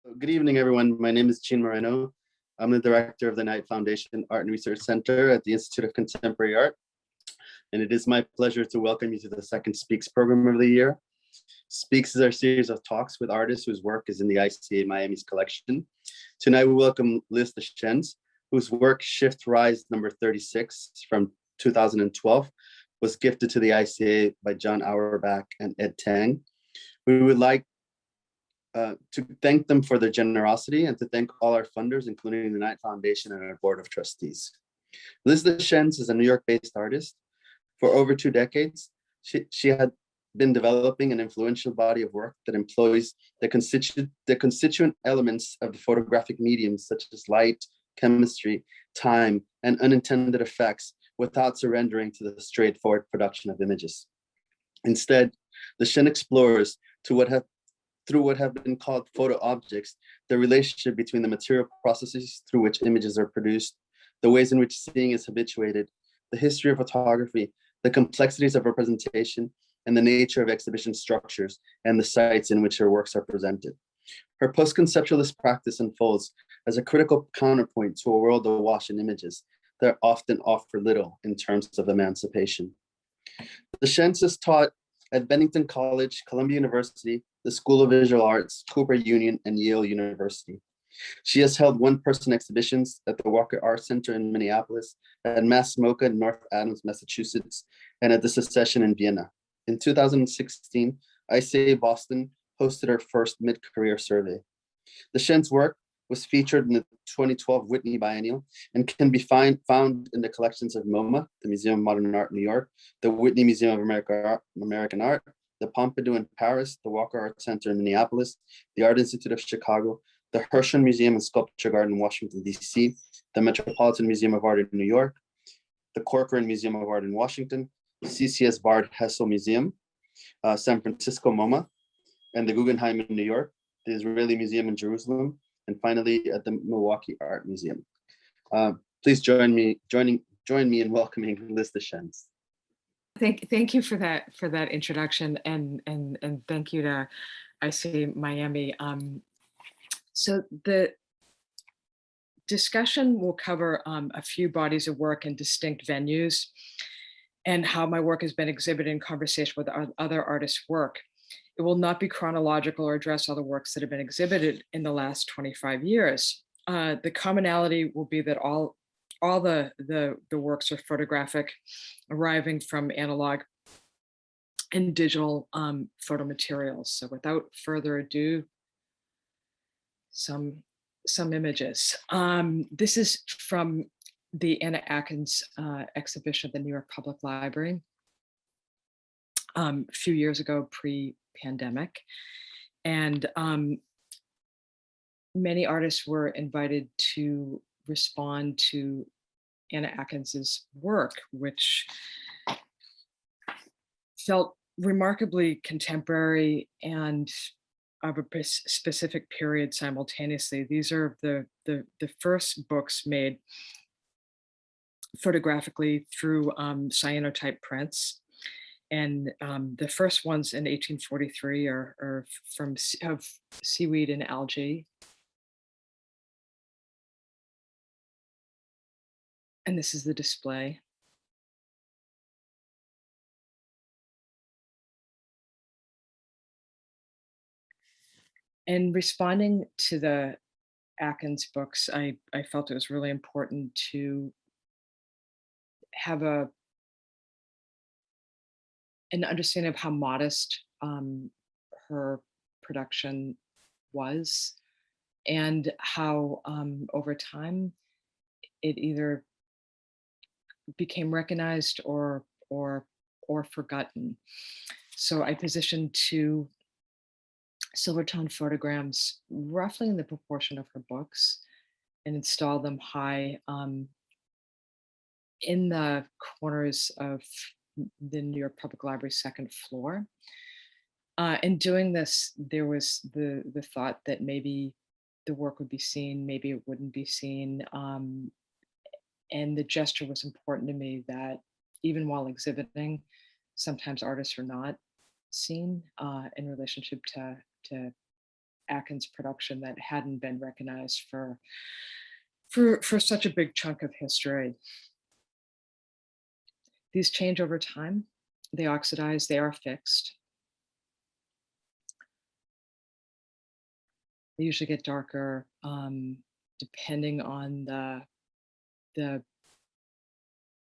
Good evening, everyone. My name is Gene Moreno. I'm the director of the Knight Foundation Art and Research Center at the Institute of Contemporary Art. And it is my pleasure to welcome you to the second Speaks program of the year. Speaks is our series of talks with artists whose work is in the ICA Miami's collection. Tonight, we welcome Liz Deschenes, whose work Shift Rise number 36 from 2012 was gifted to the ICA by John Auerbach and Ed Tang. We would like to thank them for their generosity and to thank all our funders, including the Knight Foundation and our board of trustees. Liz Deschenes is a New York-based artist. For over 2 decades, she had been developing an influential body of work that employs the constituent elements of the photographic medium, such as light, chemistry, time, and unintended effects, without surrendering to the straightforward production of images. Instead, Deschenes explores through what have been called photo objects, the relationship between the material processes through which images are produced, the ways in which seeing is habituated, the history of photography, the complexities of representation, and the nature of exhibition structures and the sites in which her works are presented. Her post-conceptualist practice unfolds as a critical counterpoint to a world awash in images that often offer little in terms of emancipation. Deschenes is taught at Bennington College, Columbia University, the School of Visual Arts, Cooper Union, and Yale University. She has held one-person exhibitions at the Walker Art Center in Minneapolis, at Mass MoCA in North Adams, Massachusetts, and at the Secession in Vienna. In 2016, ICA Boston hosted her first mid-career survey. Deschenes' work was featured in the 2012 Whitney Biennial and can be found in the collections of MoMA, the Museum of Modern Art, New York, the Whitney Museum of American Art, the Pompidou in Paris, the Walker Art Center in Minneapolis, the Art Institute of Chicago, the Hirshhorn Museum and Sculpture Garden in Washington, D.C., the Metropolitan Museum of Art in New York, the Corcoran Museum of Art in Washington, the CCS Bard Hessel Museum, San Francisco MoMA, and the Guggenheim in New York, the Israeli Museum in Jerusalem, and finally at the Milwaukee Art Museum. Please join me in welcoming Liz Deschenes. Thank you for that introduction, and thank you to ICA Miami. So the discussion will cover a few bodies of work in distinct venues and how my work has been exhibited in conversation with other artists' work. It will not be chronological or address all the works that have been exhibited in the last 25 years. The commonality will be that all the works are photographic, arriving from analog and digital photo materials. So without further ado, some images. This is from the Anna Atkins exhibition at the New York Public Library a few years ago, pre-pandemic. And many artists were invited to respond to Anna Atkins's work, which felt remarkably contemporary and of a specific period simultaneously. These are the first books made photographically through cyanotype prints. And the first ones in 1843 are of seaweed and algae. And this is the display. In responding to the Atkins books, I felt it was really important to have an understanding of how modest her production was, and how over time it either became recognized or forgotten. So I positioned 2 silver-tone photograms roughly in the proportion of her books and installed them high in the corners of the New York Public Library's 2nd floor. In doing this, there was the thought that maybe the work would be seen, maybe it wouldn't be seen. And the gesture was important to me, that even while exhibiting, sometimes artists are not seen in relationship to Atkins production that hadn't been recognized for such a big chunk of history. These change over time. They oxidize, they are fixed. They usually get darker depending on the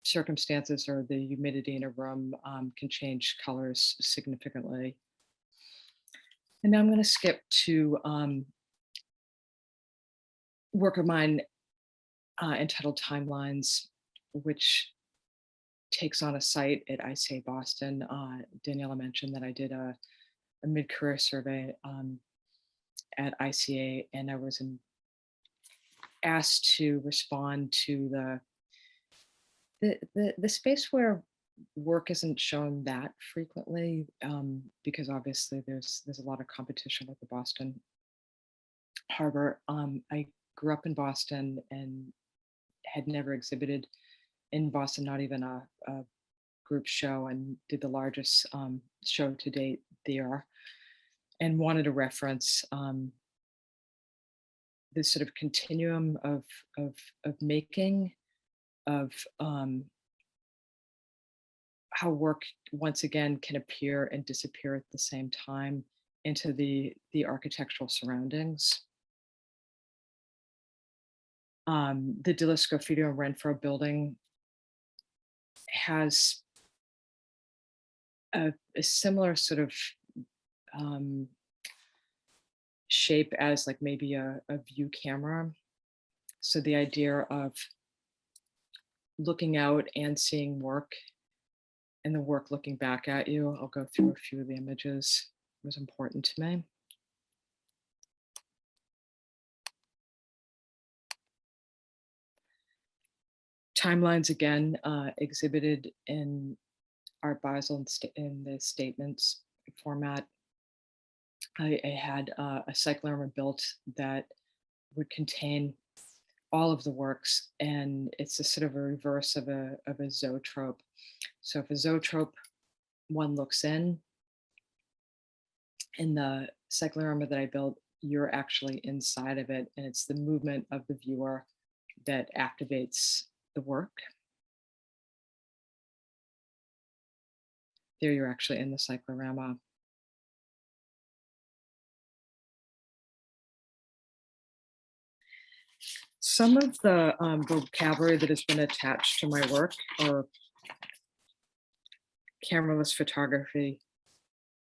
circumstances, or the humidity in a room can change colors significantly. And now I'm going to skip to work of mine entitled Timelines, which takes on a site at ICA Boston. Daniela mentioned that I did a mid-career survey at ICA, and I was asked to respond to the space where work isn't shown that frequently, because obviously there's a lot of competition with the Boston Harbor. I grew up in Boston and had never exhibited in Boston, not even a group show, and did the largest show to date there, and wanted to reference this sort of continuum of making, of how work once again can appear and disappear at the same time into the architectural surroundings. The Dilla Scofidio and Renfro building has a similar sort of shape as like maybe a view camera. So the idea of looking out and seeing work, and the work looking back at you. I'll go through a few of the images. It was important to me. Timelines again, exhibited in Art Basel in the statements format. I had a cyclorama built that would contain all of the works, and it's a sort of a reverse of a zoetrope. So if a zoetrope, one looks in the cyclorama that I built, you're actually inside of it, and it's the movement of the viewer that activates the work. There you're actually in the cyclorama. Some of the vocabulary that has been attached to my work are cameraless photography,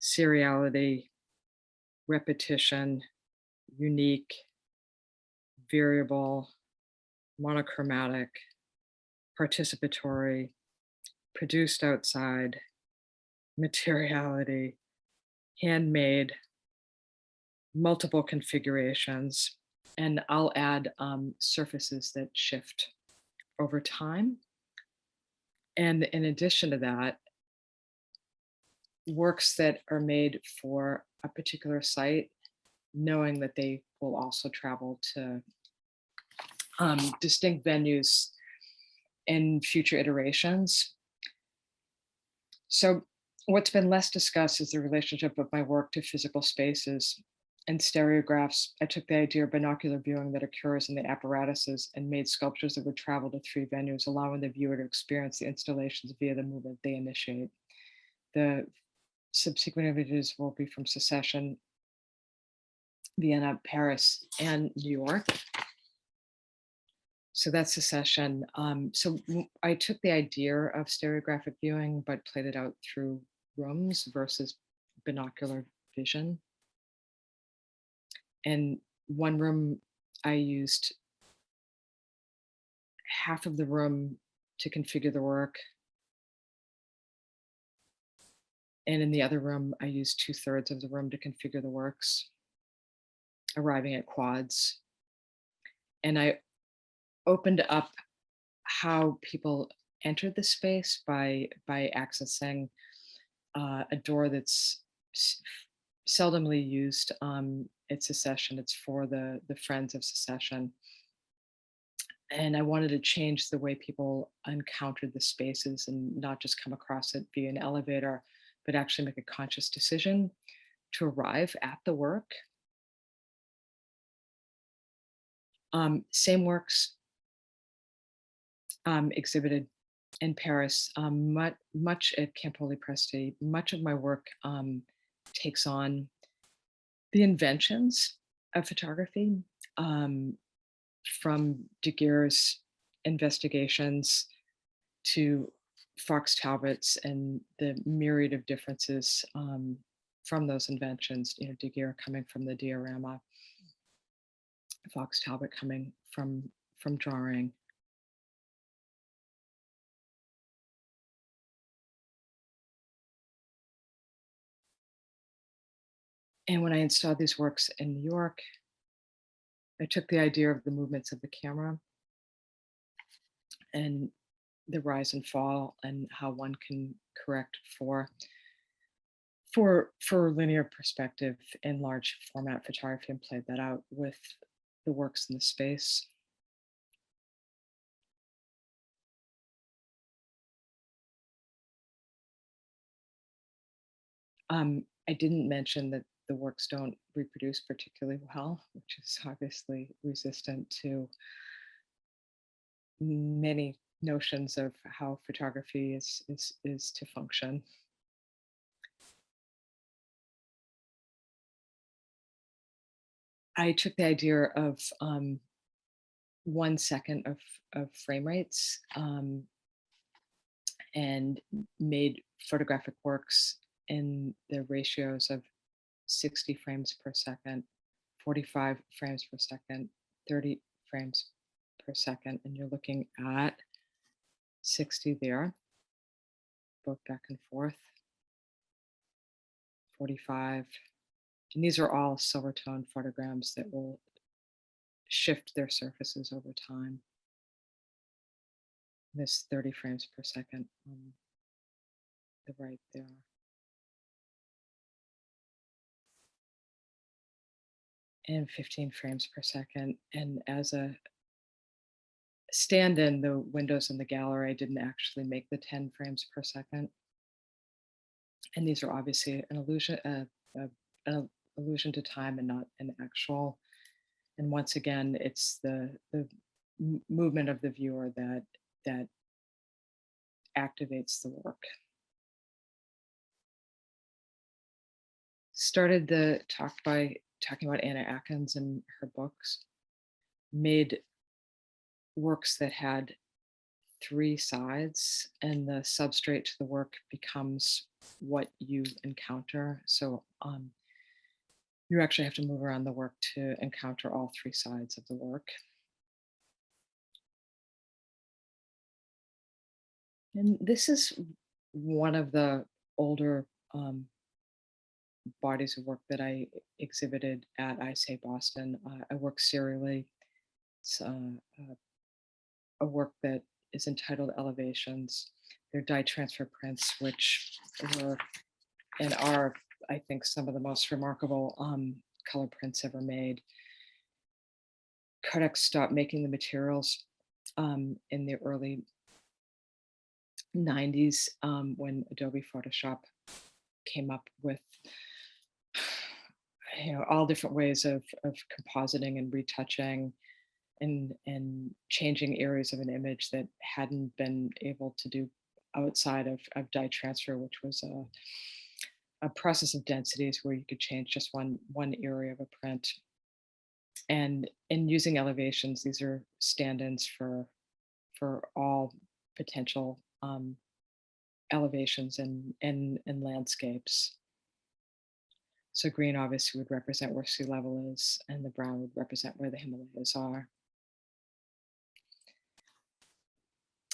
seriality, repetition, unique, variable, monochromatic, participatory, produced outside, materiality, handmade, multiple configurations, and I'll add surfaces that shift over time. And in addition to that, works that are made for a particular site, knowing that they will also travel to distinct venues in future iterations. So what's been less discussed is the relationship of my work to physical spaces. In Stereographs, I took the idea of binocular viewing that occurs in the apparatuses and made sculptures that would travel to 3 venues, allowing the viewer to experience the installations via the movement they initiate. The subsequent images will be from Secession, Vienna, Paris, and New York. So that's Secession. So I took the idea of stereographic viewing, but played it out through rooms versus binocular vision. And one room, I used half of the room to configure the work. And in the other room, I used 2/3 of the room to configure the works, arriving at quads. And I opened up how people entered the space by accessing a door that's seldomly used at Secession. It's for the Friends of Secession. And I wanted to change the way people encountered the spaces and not just come across it via an elevator, but actually make a conscious decision to arrive at the work Same works exhibited in Paris, much at Campoli Presti. Much of my work takes on the inventions of photography, from Daguerre's investigations to Fox Talbot's and the myriad of differences from those inventions. You know, Daguerre coming from the diorama, Fox Talbot coming from drawing. And when I installed these works in New York, I took the idea of the movements of the camera and the rise and fall and how one can correct for linear perspective in large format photography, and played that out with the works in the space. I didn't mention that the works don't reproduce particularly well, which is obviously resistant to many notions of how photography is to function. I took the idea of 1 second of frame rates and made photographic works in the ratios of 60 frames per second, 45 frames per second, 30 frames per second, and you're looking at 60 there, both back and forth, 45. And these are all silver tone photograms that will shift their surfaces over time. This 30 frames per second on the right there. And 15 frames per second. And as a stand-in, the windows in the gallery didn't actually make the 10 frames per second. And these are obviously an illusion to time and not an actual. And once again, it's the movement of the viewer that activates the work. Started the talk by talking about Anna Atkins and her books. Made works that had 3 sides, and the substrate to the work becomes what you encounter. So you actually have to move around the work to encounter all 3 sides of the work. And this is one of the older bodies of work that I exhibited at ICA Boston. I work serially. It's a work that is entitled Elevations. They're dye transfer prints, which were and are, I think, some of the most remarkable color prints ever made. Kodak stopped making the materials in the early 90s when Adobe Photoshop came up with all different ways of compositing and retouching and changing areas of an image that hadn't been able to do outside of dye transfer, which was a process of densities where you could change just one area of a print. And in using elevations, these are stand-ins for all potential elevations and landscapes. So green obviously would represent where sea level is, and the brown would represent where the Himalayas are.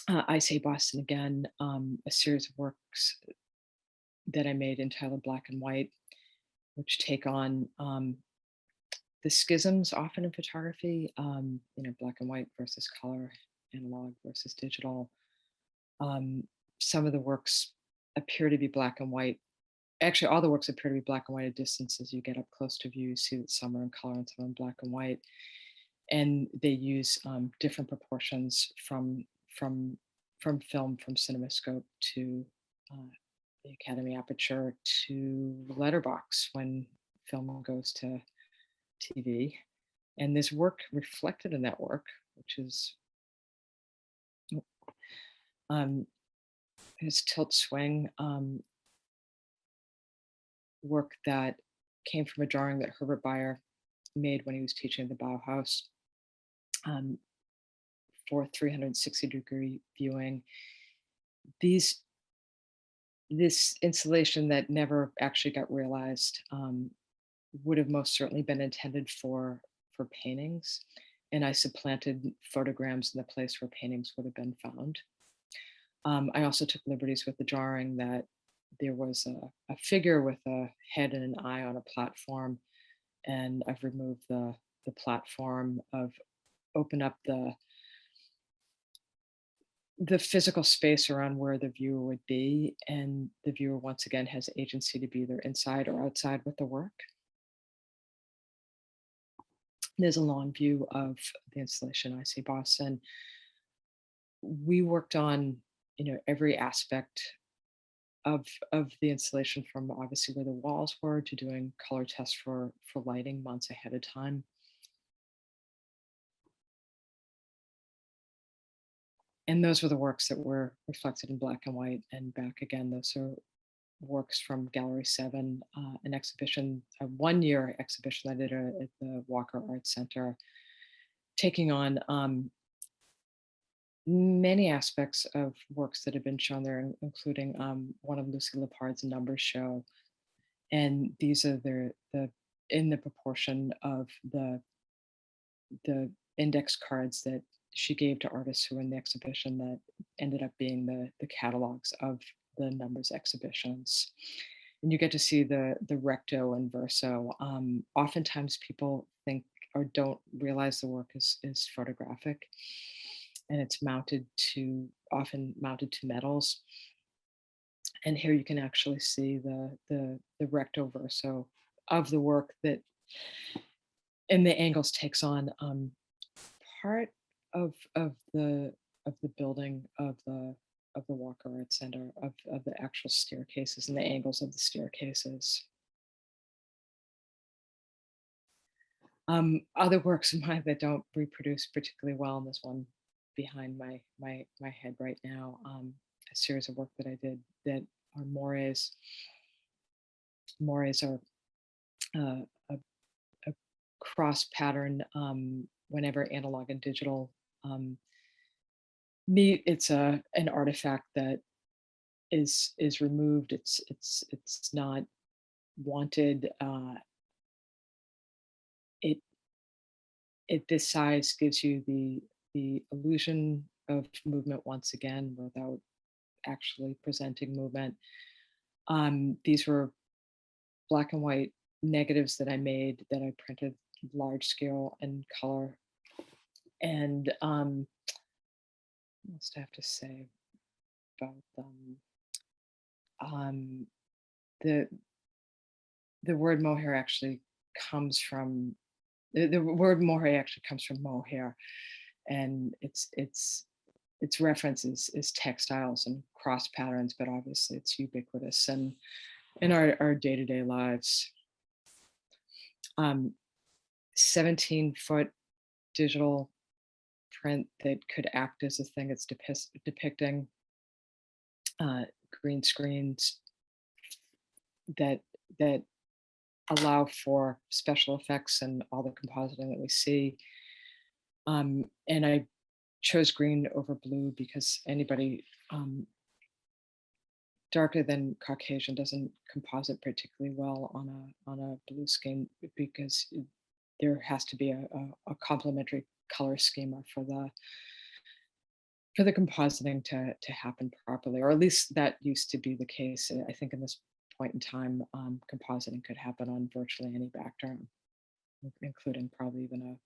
ICA Boston again, a series of works that I made entitled Black and White, which take on the schisms often in photography, black and white versus color, analog versus digital. Some of the works appear to be black and white. Actually, all the works appear to be black and white at distance. As you get up close to view, you see that some are in color and some are in black and white. And they use different proportions from film, from CinemaScope to the Academy aperture to letterbox when film goes to TV. And there's work reflected in that work, which is his tilt swing work that came from a drawing that Herbert Bayer made when he was teaching the Bauhaus um, for 360-degree viewing. This installation that never actually got realized would have most certainly been intended for paintings, and I supplanted photograms in the place where paintings would have been found. I also took liberties with the drawing that there was a figure with a head and an eye on a platform, and I've removed the platform. I've opened up the physical space around where the viewer would be, and the viewer once again has agency to be either inside or outside with the work. There's a long view of the installation ICA Boston. We worked on, every aspect of the installation, from obviously where the walls were to doing color tests for lighting months ahead of time. And those were the works that were reflected in black and white. And back again, those are works from Gallery 7, an exhibition, a one-year exhibition I did at the Walker Art Center, taking on many aspects of works that have been shown there, including one of Lucy Lepard's numbers show. And these are the in the proportion of the index cards that she gave to artists who were in the exhibition that ended up being the catalogs of the numbers exhibitions. And you get to see the recto and verso. Oftentimes people think or don't realize the work is photographic, and it's often mounted to metals. And here you can actually see the recto verso of the work that in the angles takes on part of the building of the Walker Art Center, of the actual staircases and the angles of the staircases. Other works of mine that don't reproduce particularly well, and this one behind my head right now, a series of work that I did that are mores. Mores are a cross pattern whenever analog and digital meet. It's an artifact that is removed. It's not wanted. It this size gives you the illusion of movement once again without actually presenting movement. These were black and white negatives that I made that I printed large scale and color. And what else do I have to say about them? The word mohair actually comes from the word mohair actually comes from mohair, and its reference is textiles and cross patterns, but obviously it's ubiquitous and in our day-to-day lives. 17-foot digital print that could act as a thing it's depicting, green screens that allow for special effects and all the compositing that we see. And I chose green over blue because anybody darker than Caucasian doesn't composite particularly well on a blue scheme, because there has to be a complementary color schema for the compositing to happen properly, or at least that used to be the case. I think in this point in time, compositing could happen on virtually any background, including probably even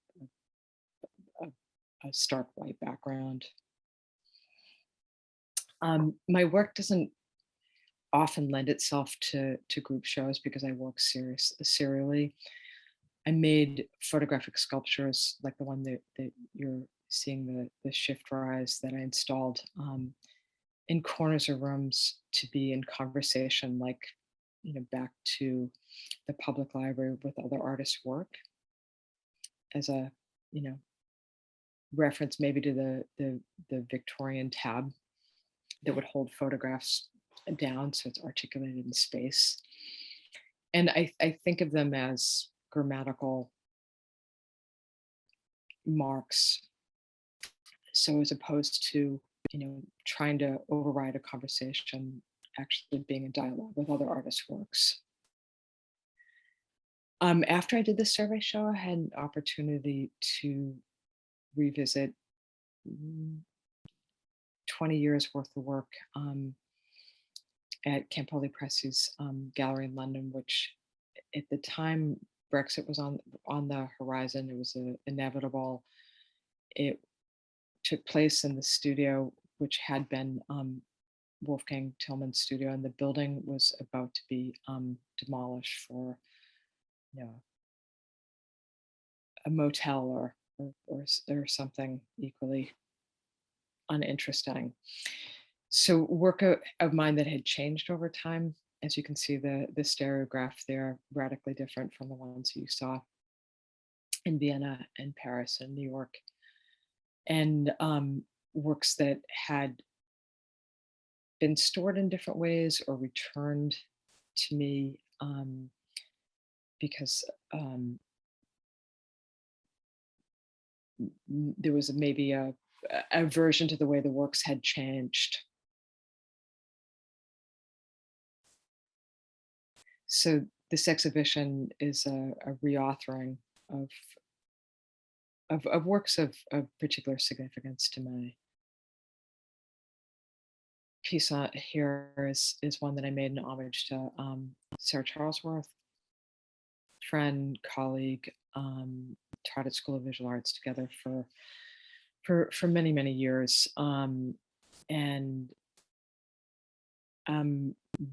a stark white background. My work doesn't often lend itself to group shows because I work serially. I made photographic sculptures like the one that you're seeing, the shift rise that I installed in corners of rooms to be in conversation, like, back to the public library with other artists' work. as a, you know, reference maybe to the Victorian tab that would hold photographs down so it's articulated in space. And I think of them as grammatical marks. So as opposed to, you know, trying to override a conversation, actually being in dialogue with other artists' works. After I did the survey show, I had an opportunity to revisit mm, 20 years worth of work at Campoli Pressi's gallery in London, which at the time Brexit was on the horizon. It was inevitable. It took place in the studio, which had been Wolfgang Tillman's studio, and the building was about to be demolished for, you know, a motel or something equally uninteresting. So work of mine that had changed over time. As you can see, the stereograph there, radically different from the ones you saw in Vienna and Paris and New York. And works that had been stored in different ways or returned to me because there was maybe a aversion to the way the works had changed. So this exhibition is a reauthoring of works of particular significance to my piece here is one that I made in homage to Sarah Charlesworth, friend, colleague, taught at School of Visual Arts together for many, many years. And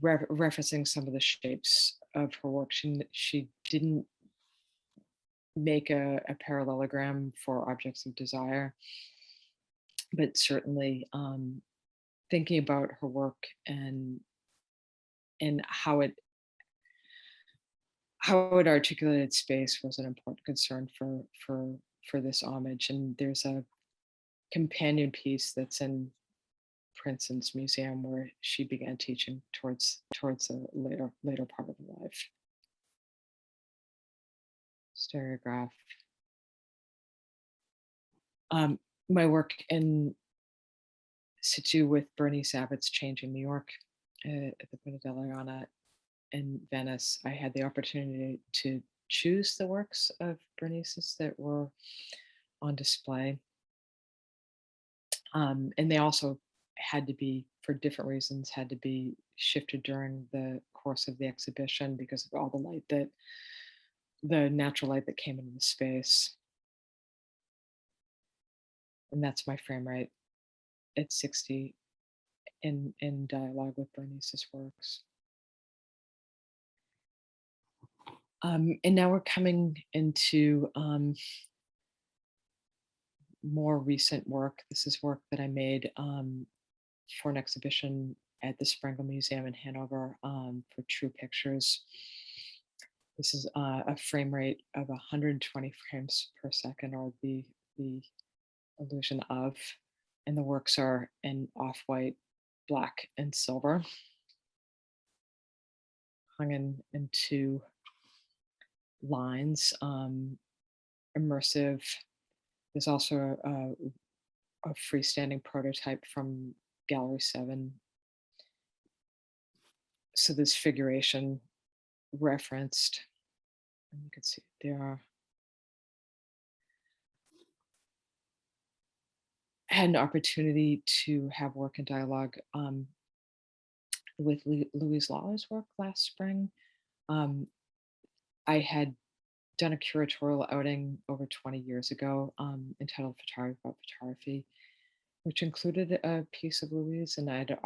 referencing some of the shapes of her work. She didn't make a parallelogram for objects of desire, but certainly thinking about her work and how it articulated space was an important concern for this homage. And there's a companion piece that's in Princeton's museum where she began teaching towards a later part of her life. Stereograph. My work in situ with Bernice Abbott's Changing New York at the Quinta della Rana in Venice. I had the opportunity to choose the works of Bernice's that were on display. And they also had to be, for different reasons, had to be shifted during the course of the exhibition because of all the natural light that came into the space. And that's my frame rate at 60 in dialogue with Bernice's works. And now we're coming into more recent work. This is work that I made for an exhibition at the Sprengel Museum in Hanover for True Pictures. This is a frame rate of 120 frames per second, or the illusion of, and the works are in off-white, black, and silver, hung in two lines, immersive. There's also a freestanding prototype from Gallery 7. So this figuration referenced, and you can see there are, had an opportunity to have work and dialogue with Louise Lawler's work last spring. I had done a curatorial outing over 20 years ago entitled Photography About Photography, which included a piece of Louise's, and I'd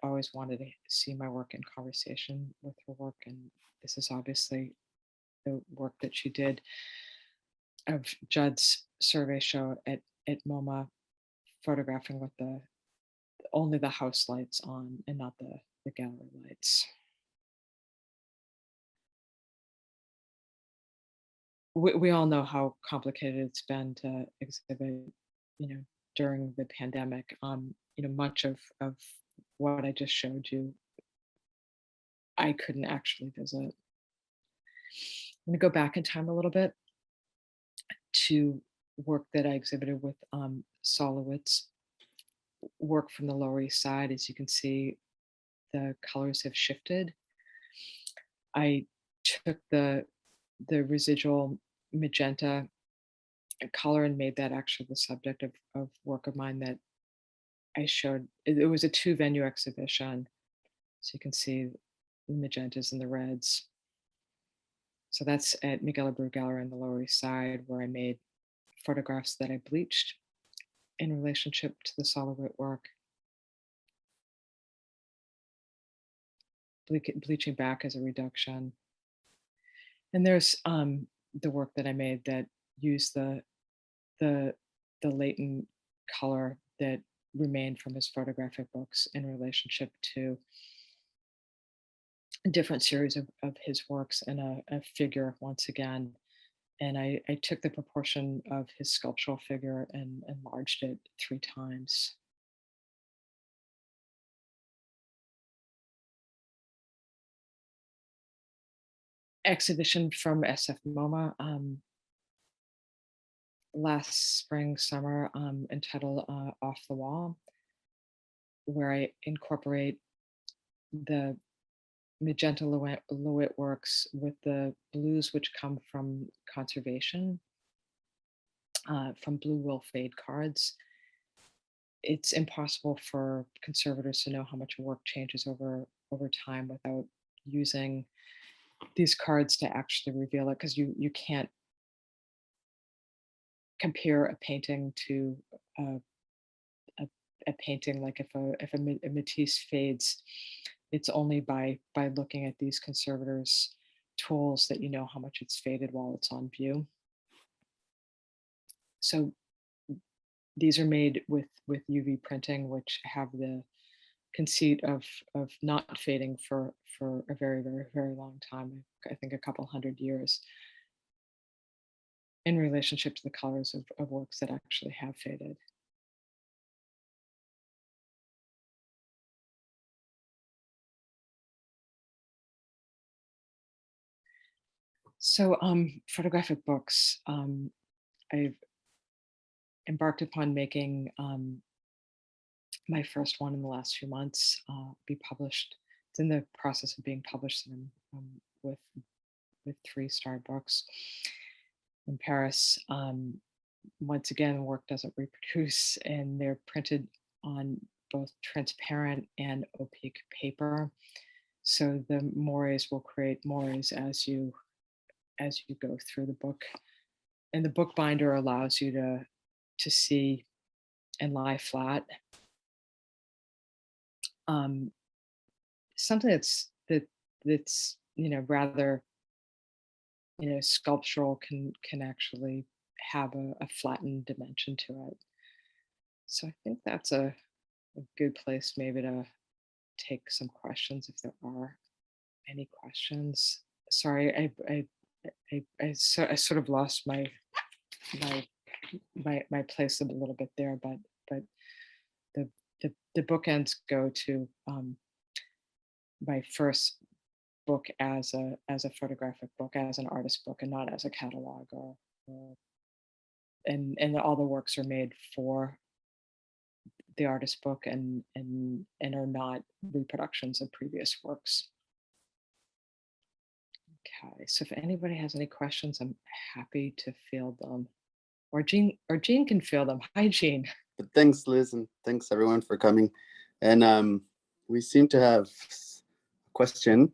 always wanted to see my work in conversation with her work. And this is obviously the work that she did of Judd's survey show at MoMA, photographing with only the house lights on and not the gallery lights. we all know how complicated it's been to exhibit, during the pandemic. Much of what I just showed you, I couldn't actually visit. I'm going to go back in time a little bit to work that I exhibited with Solowitz, work from the Lower East Side. As you can see, the colors have shifted. I took the residual magenta color and made that actually the subject of work of mine that I showed. It was a 2-venue exhibition. So you can see the magentas and the reds. So that's at Miguel Abreu Gallery on the Lower East Side, where I made photographs that I bleached in relationship to the Solowitz work. Bleaching back as a reduction. And there's the work that I made that used the latent color that remained from his photographic books in relationship to a different series of his works and a figure once again. And I took the proportion of his sculptural figure and enlarged it 3 times. Exhibition from SF MoMA last spring, summer, entitled Off the Wall, where I incorporate the magenta Lewitt works with the blues which come from conservation, from blue will fade cards. It's impossible for conservators to know how much work changes over time without using these cards to actually reveal it, because you can't compare a painting to a painting. Like if a Matisse fades, it's only by looking at these conservators' tools that you know how much it's faded while it's on view. So these are made with UV printing, which have the conceit of not fading for a very, very, very long time. I think a couple 100 years, in relationship to the colors of works that actually have faded. So photographic books, I've embarked upon making my first one in the last few months, be published. It's in the process of being published with 3-star books in Paris. Once again, work doesn't reproduce, and they're printed on both transparent and opaque paper. So the mores will create mores as you go through the book. And the book binder allows you to see and lie flat. Something that's rather sculptural can actually have a flattened dimension to it. So I think that's a good place maybe to take some questions if there are any questions. Sorry, I sort of lost my place a little bit there, but the bookends go to my first book as a photographic book, as an artist book, and not as a catalog, and all the works are made for the artist book and are not reproductions of previous works. Okay, so if anybody has any questions, I'm happy to field them. Or Jean can field them. Hi, Jean. But thanks, Liz, and thanks everyone for coming. And we seem to have a question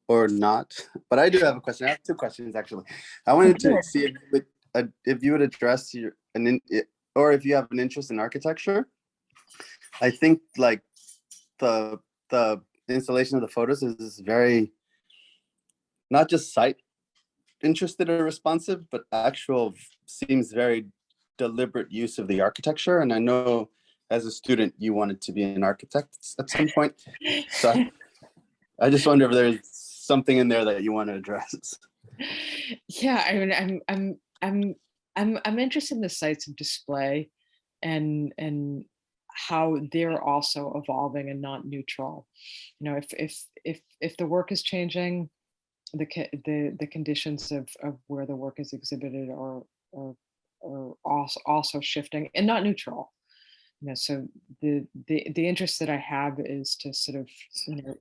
or not, but I do have a question. I have 2 questions actually. I wanted to see if you would address or if you have an interest in architecture. I think like the installation of the photos is very, not just site interested or responsive, but actual seems very deliberate use of the architecture. And I know as a student, you wanted to be an architect at some point. So I just wonder if there's something in there that you want to address. Yeah, I mean, I'm interested in the sites of display and how they're also evolving and not neutral. You know, if the work is changing, the conditions of where the work is exhibited are also shifting and not neutral. You know, so the interest that I have is to sort of, you know,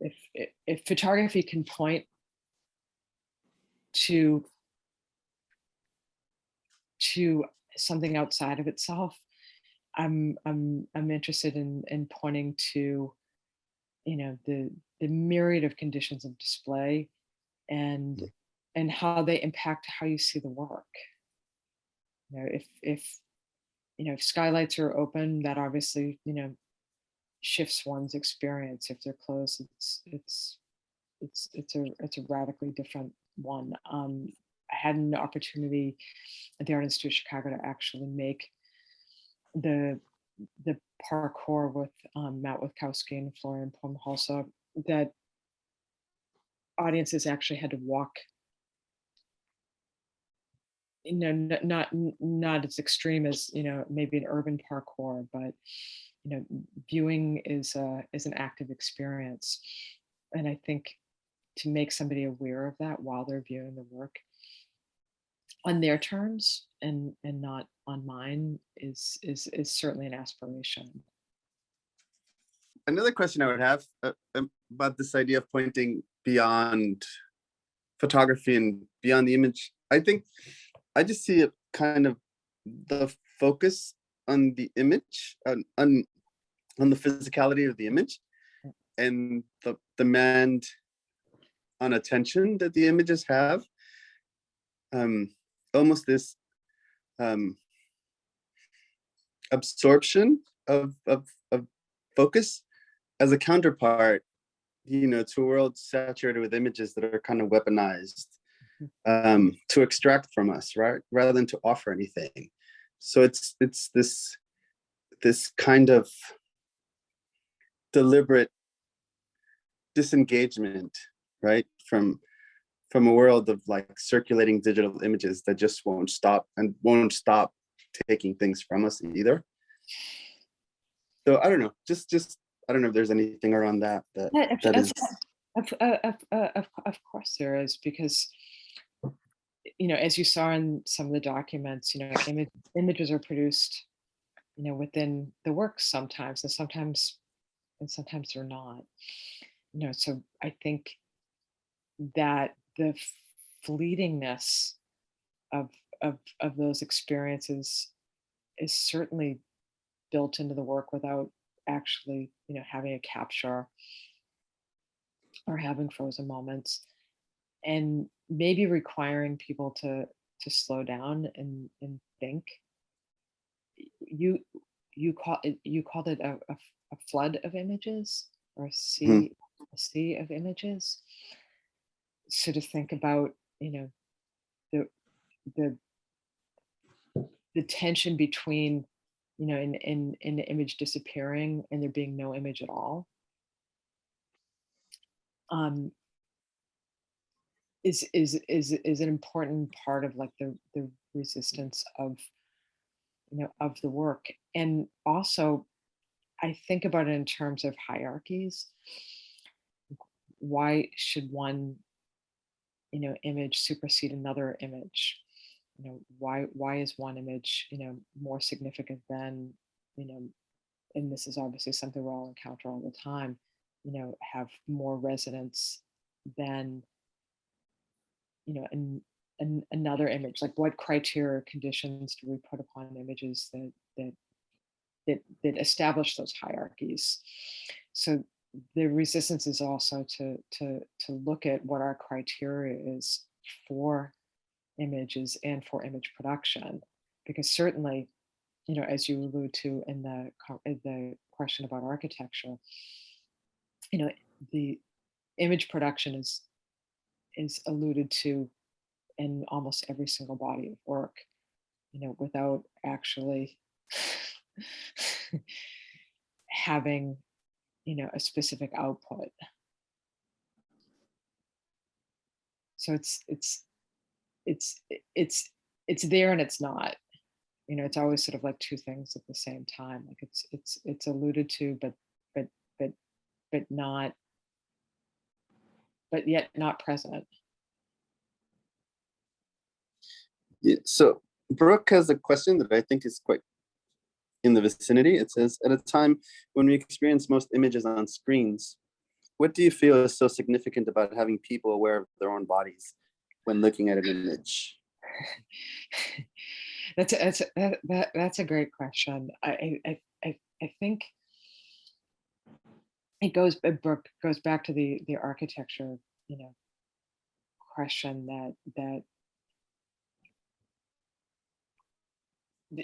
if photography can point to to something outside of itself, I'm interested in pointing to, you know, the myriad of conditions of display and and how they impact how you see the work. You know, if you know, if skylights are open, that obviously, you know, shifts one's experience. If they're closed, it's a radically different one. I had an opportunity at the Art Institute of Chicago to actually make the the parkour with Matt Witkowski and Florian Pomhalsa, that audiences actually had to walk, you know, not as extreme as, you know, maybe an urban parkour, but you know, viewing is an active experience, and I think to make somebody aware of that while they're viewing the work on their terms and not on mine is certainly an aspiration. Another question I would have about this idea of pointing beyond photography and beyond the image. I think I just see it kind of the focus on the image, on the physicality of the image, and the demand on attention that the images have. Almost this absorption of focus as a counterpart, you know, to a world saturated with images that are kind of weaponized to extract from us, right, rather than to offer anything. So it's this kind of deliberate disengagement, right, from a world of like circulating digital images that just won't stop and won't stop taking things from us either. So I don't know, just I don't know if there's anything around that Yeah, that is. of course there is, because you know, as you saw in some of the documents, you know, images are produced, you know, within the works sometimes, and sometimes they're not. You know, so I think that the fleetingness of of those experiences is certainly built into the work without actually, you know, having a capture or having frozen moments, and maybe requiring people to slow down and think. You you called it a flood of images, or Mhm. a sea of images. So to think about, you know, the the the tension between, you know, in the image disappearing and there being no image at all, um, is an important part of like the resistance of, you know, of the work. And also I think about it in terms of hierarchies. Why should one, you know, image supersede another image? You know, why is one image, you know, more significant than, you know, and this is obviously something we all encounter all the time, you know, have more resonance than, you know, another image? Like what criteria or conditions do we put upon images that establish those hierarchies? So the resistance is also to look at what our criteria is for images and for image production, because certainly, you know, as you allude to in the question about architecture, you know, the image production is alluded to in almost every single body of work, you know, without actually having, you know, a specific output. So it's it's it's there and it's not. You know, it's always sort of like two things at the same time. Like it's alluded to, but but but not, but yet not present. Yeah, so Brooke has a question that I think is quite in the vicinity. It says, at a time when we experience most images on screens, what do you feel is so significant about having people aware of their own bodies when looking at an image? That's a great question. I think it goes back to the architecture, you know, question that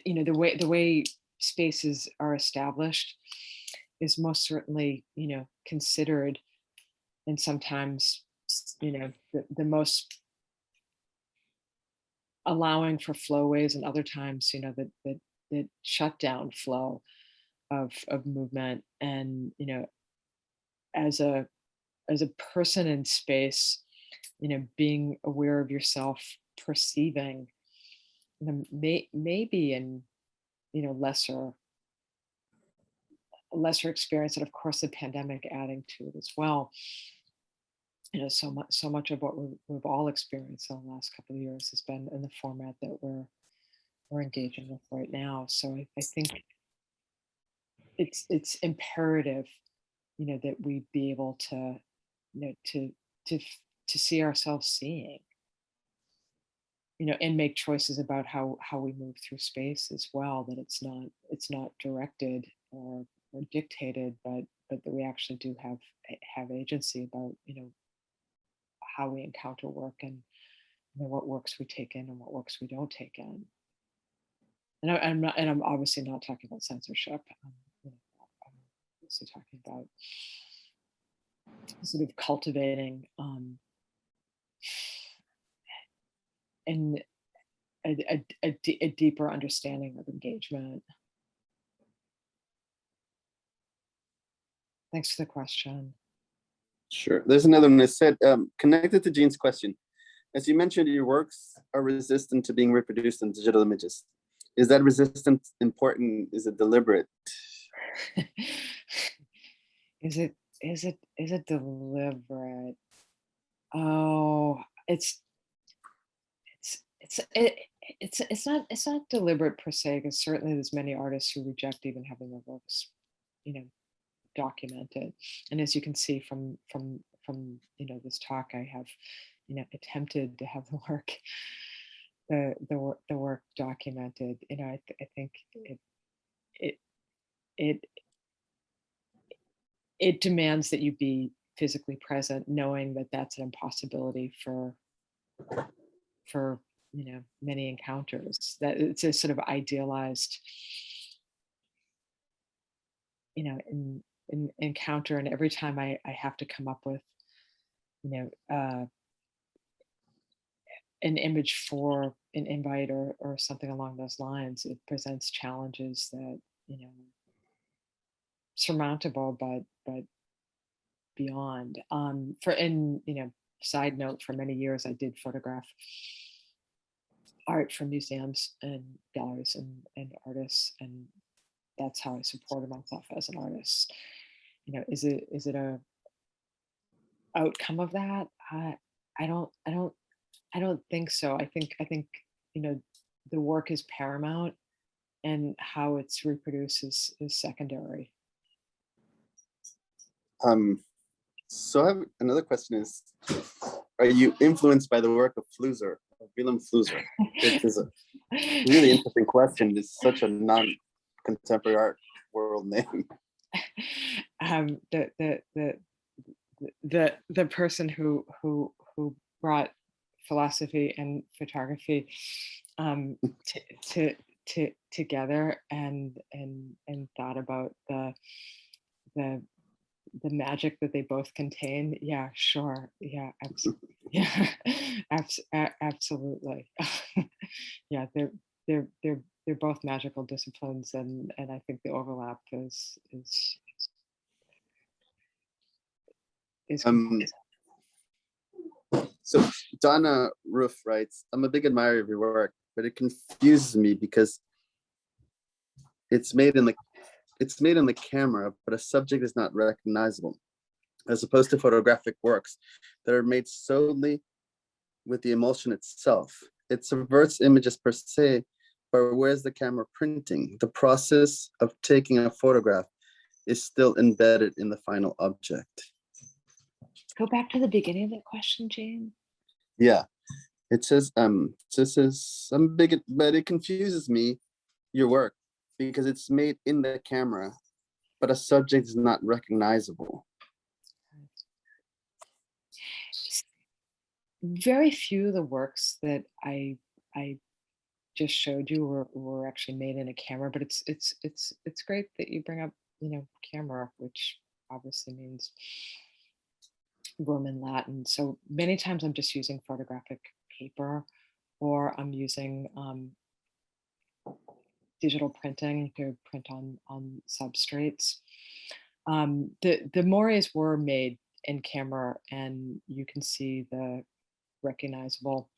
you know, the way spaces are established is most certainly, you know, considered, and sometimes, you know, the most allowing for flowways, and other times, you know, that shut down flow of movement. And you know, as a person in space, you know, being aware of yourself, perceiving, you know, maybe in, you know, lesser experience, and of course the pandemic adding to it as well. You know, so much of what we've all experienced in the last couple of years has been in the format that we're engaging with right now. So I think it's imperative, you know, that we be able to, you know, to see ourselves seeing, you know, and make choices about how we move through space as well. That it's not directed or dictated, but that we actually do have agency about, you know, how we encounter work, and you know, what works we take in and what works we don't take in. And I'm obviously not talking about censorship. You know, I'm also talking about sort of cultivating and a deeper understanding of engagement. Thanks for the question. Sure. There's another one that said, connected to Jean's question, as you mentioned, your works are resistant to being reproduced in digital images. Is that resistance important? Is it deliberate? Is it deliberate? Oh, it's not deliberate per se, because certainly there's many artists who reject even having their works, you know, documented. And as you can see from you know, this talk, I have, you know, attempted to have the work documented. You know, I think it it it demands that you be physically present, knowing that that's an impossibility for you know, many encounters. That it's a sort of idealized, you know, in encounter. And every time I have to come up with, you know, an image for an invite or something along those lines, it presents challenges that, you know, surmountable, but beyond. You know, side note, for many years I did photograph art for museums and galleries and artists, and that's how I supported myself as an artist. You know, is it a outcome of that? I don't think so. I think, you know, the work is paramount, and how it's reproduced is secondary. So I have another question is, are you influenced by the work of Flusser, of Willem Flusser? It is a really interesting question. It's such a non-contemporary art world name. The person who brought philosophy and photography together, and thought about the magic that they both contain. Yeah, sure. Yeah, yeah, absolutely. Yeah, they're both magical disciplines, and I think the overlap is So Donna Roof writes, I'm a big admirer of your work, but it confuses me because it's made in the camera, but a subject is not recognizable, as opposed to photographic works that are made solely with the emulsion itself. It subverts images per se, but where's the camera printing? The process of taking a photograph is still embedded in the final object. Go back to the beginning of that question, Jane. Yeah, it says, I'm big, but it confuses me, your work, because it's made in the camera, but a subject is not recognizable. Very few of the works that I just showed you were actually made in a camera, but it's great that you bring up, camera, which obviously means Roman Latin. So many times I'm just using photographic paper, or I'm using digital printing to print on substrates. The mores were made in camera, and you can see the recognizable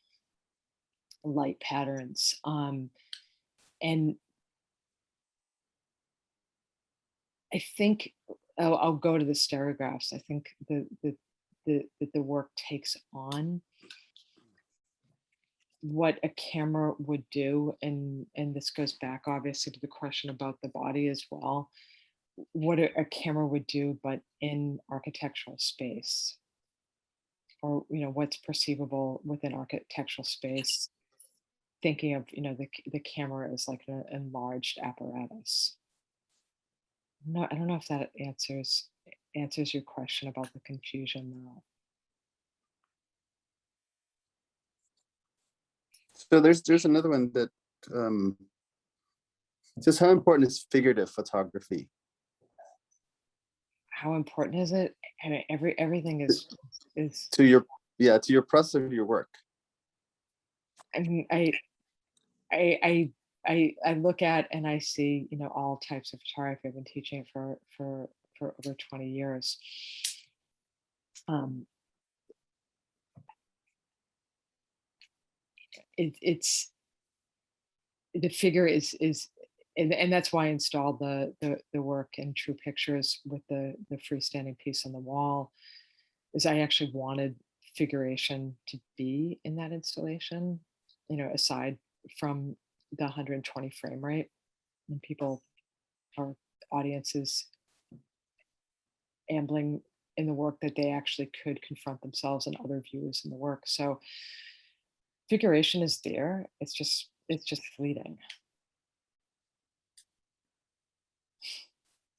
light patterns. And I think I'll go to the stereographs. I think the work takes on what a camera would do, and this goes back obviously to the question about the body as well. What a camera would do, but in architectural space, or what's perceivable within architectural space. Thinking of the camera as like an enlarged apparatus. No, I don't know if that answers your question about the confusion though. So there's another one that says, how important is figurative photography? How important is it? I mean, everything is to your process of your work. I mean, I look at and I see, all types of photography. I've been teaching it for over 20 years. It's the figure is and that's why I installed the work in True Pictures with the freestanding piece on the wall, is I actually wanted figuration to be in that installation, aside from the 120 frame rate, and people, our audiences, ambling in the work, that they actually could confront themselves and other viewers in the work. So figuration is there. It's just fleeting.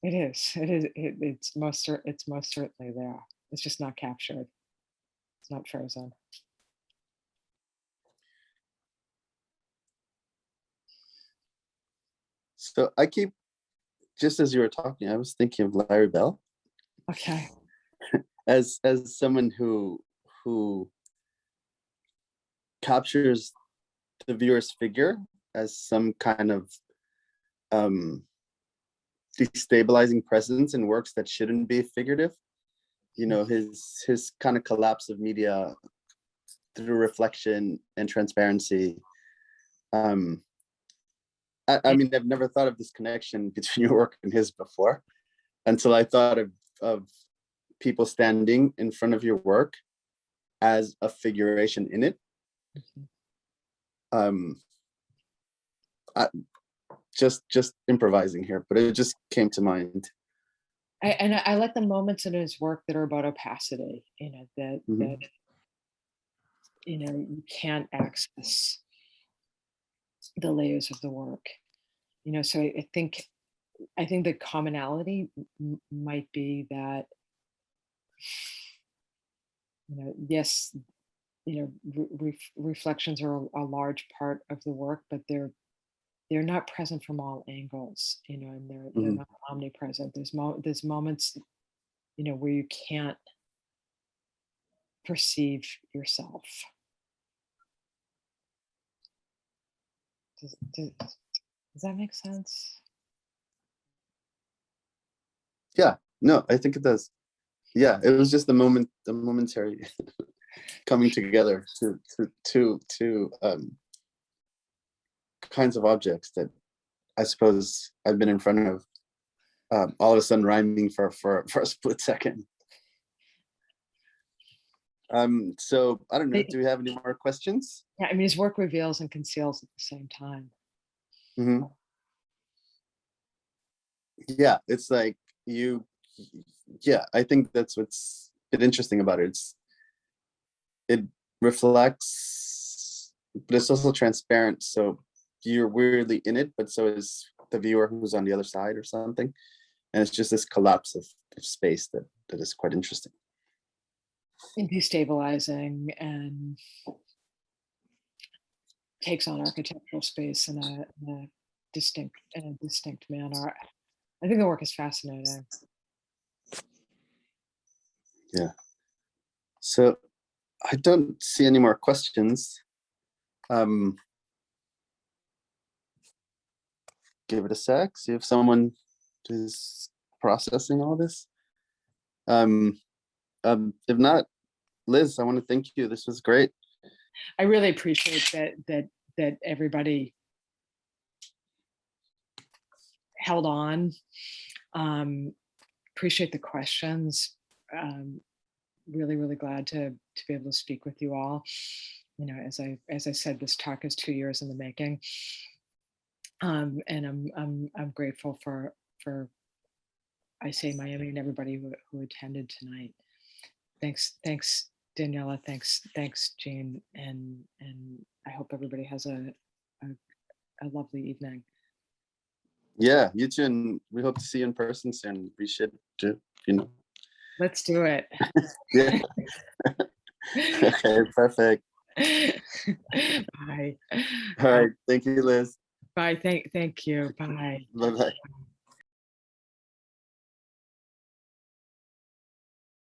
It is. It's most certainly there. It's just not captured. It's not frozen. So I keep, just as you were talking, I was thinking of Larry Bell. Okay. As someone who captures the viewer's figure as some kind of destabilizing presence in works that shouldn't be figurative. His kind of collapse of media through reflection and transparency. I mean, I've never thought of this connection between your work and his before, until I thought of people standing in front of your work as a figuration in it. Just improvising here, but it just came to mind. I like the moments in his work that are about opacity, that you can't access the layers of the work, so I think the commonality might be that, yes, reflections are a large part of the work, but they're not present from all angles, and they're not omnipresent. There's moments, where you can't perceive yourself. Does that make sense? Yeah, no, I think it does. Yeah, it was just the momentary coming together to kinds of objects that I suppose I've been in front of, all of a sudden rhyming for a split second. So I don't know, do we have any more questions? Yeah, I mean, his work reveals and conceals at the same time. Mm-hmm. Yeah, it's like I think that's what's been interesting about it. It reflects, but it's also transparent. So you're weirdly in it, but so is the viewer who's on the other side or something. And it's just this collapse of space that is quite interesting. And destabilizing, and takes on architectural space in a distinct manner. I think the work is fascinating. Yeah. So I don't see any more questions. Give it a sec, see if someone is processing all this. If not, Liz, I want to thank you. This was great. I really appreciate that everybody held on. Appreciate the questions. Really glad to be able to speak with you all. You know, as I said, this talk is 2 years in the making. And I'm grateful for ICA Miami and everybody who attended tonight. Thanks Daniela. Thanks Jean, and I hope everybody has a lovely evening. Yeah, you too, and we hope to see you in person soon. We should do, Let's do it. Yeah. Okay, perfect. Bye. All right, thank you, Liz. Bye. Thank you. Bye. Bye-bye.